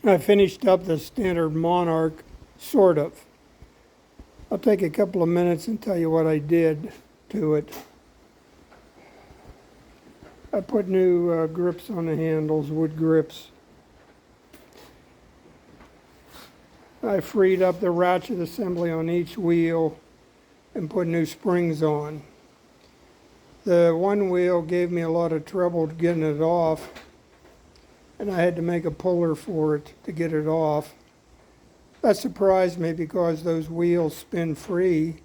I finished up the Standard Monarch, sort of. I'll take a couple of minutes and tell you what I did to it. I put new grips on the handles, wood grips. I freed up the ratchet assembly on each wheel and put new springs on. The one wheel gave me a lot of trouble getting it off, and I had to make a puller for it to get it off. That surprised me because those wheels spin free.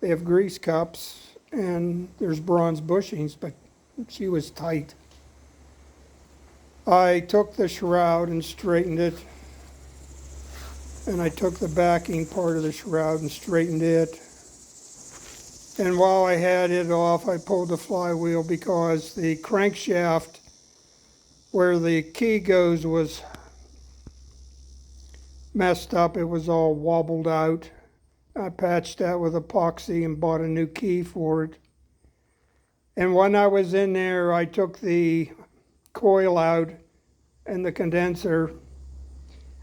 They have grease cups and there's bronze bushings, but she was tight. I took the shroud and straightened it, and I took the backing part of the shroud and straightened it. And while I had it off, I pulled the flywheel because the crankshaft where the key goes was messed up. It was all wobbled out. I patched that with epoxy and bought a new key for it. And when I was in there, I took the coil out and the condenser,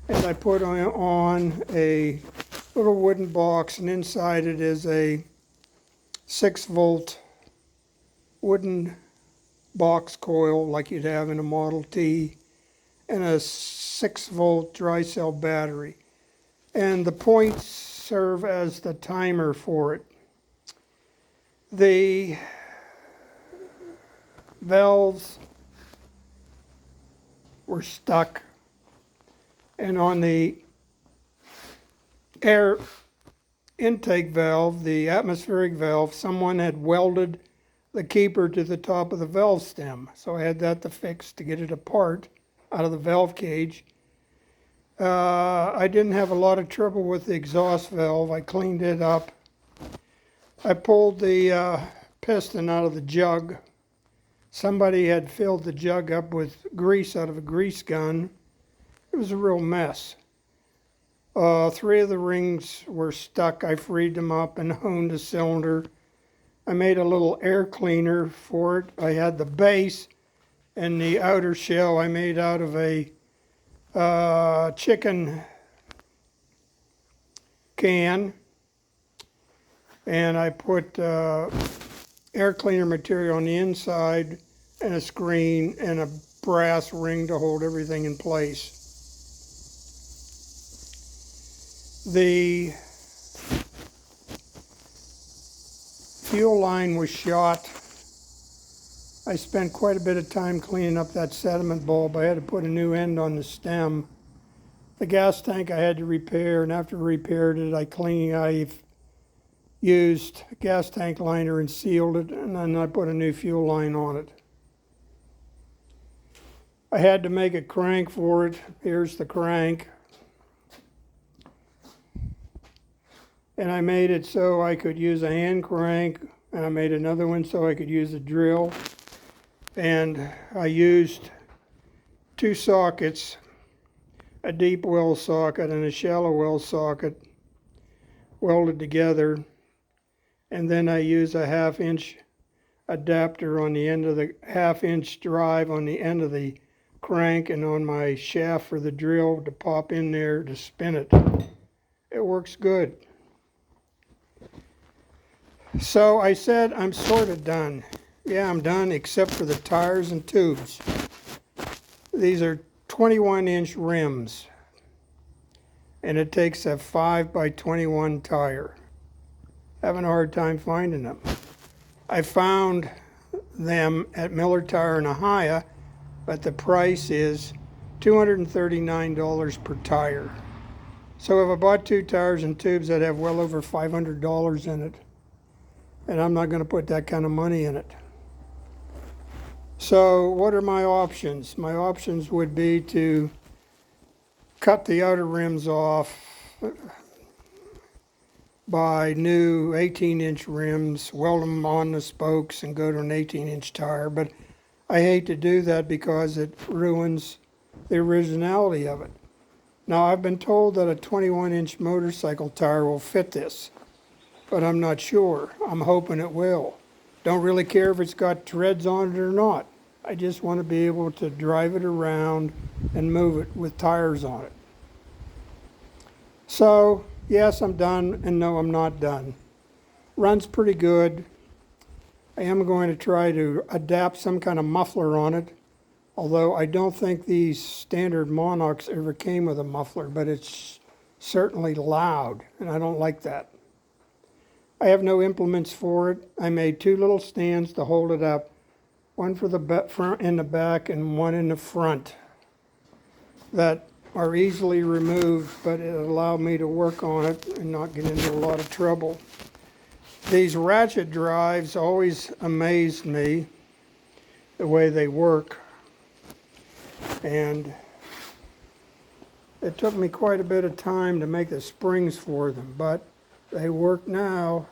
and I put on a little wooden box, and inside it is a 6-volt wooden box coil like you'd have in a Model T, and a 6-volt dry cell battery. And the points serve as the timer for it. The valves were stuck, and on the air intake valve, the atmospheric valve, someone had welded the keeper to the top of the valve stem. So I had that to fix to get it apart out of the valve cage. I didn't have a lot of trouble with the exhaust valve. I cleaned it up. I pulled the piston out of the jug. Somebody had filled the jug up with grease out of a grease gun. It was a real mess. 3 of the rings were stuck. I freed them up and honed the cylinder. I made a little air cleaner for it. I had the base and the outer shell I made out of a chicken can, and I put air cleaner material on the inside and a screen and a brass ring to hold everything in place. The fuel line was shot. I spent quite a bit of time cleaning up that sediment bulb. I had to put a new end on the stem. The gas tank I had to repair, and after I repaired it, I used a gas tank liner and sealed it, and then I put a new fuel line on it. I had to make a crank for it. Here's the crank. And I made it so I could use a hand crank, and I made another one so I could use a drill. And I used 2 sockets, a deep well socket and a shallow well socket, welded together. And then I use a 1/2-inch adapter on the end of the 1/2-inch drive on the end of the crank and on my shaft for the drill to pop in there to spin it. It works good. So I said I'm sort of done. Yeah, I'm done except for the tires and tubes. These are 21-inch rims, and it takes a 5x21 tire. Having a hard time finding them. I found them at Miller Tire in Ohio, but the price is $239 per tire. So if I bought 2 tires and tubes, I'd have well over $500 in it. And I'm not going to put that kind of money in it. So what are my options? My options would be to cut the outer rims off, buy new 18-inch rims, weld them on the spokes, and go to an 18-inch tire. But I hate to do that because it ruins the originality of it. Now, I've been told that a 21-inch motorcycle tire will fit this, but I'm not sure. I'm hoping it will. Don't really care if it's got treads on it or not. I just want to be able to drive it around and move it with tires on it. So, yes, I'm done, and no, I'm not done. Runs pretty good. I am going to try to adapt some kind of muffler on it, although I don't think these Standard Monarchs ever came with a muffler, but it's certainly loud, and I don't like that. I have no implements for it. I made two little stands to hold it up, one for the front in the back and one in the front, that are easily removed, but it allowed me to work on it and not get into a lot of trouble. These ratchet drives always amazed me, the way they work, and it took me quite a bit of time to make the springs for them, but they work now.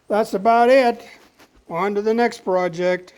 That's about it. On to the next project.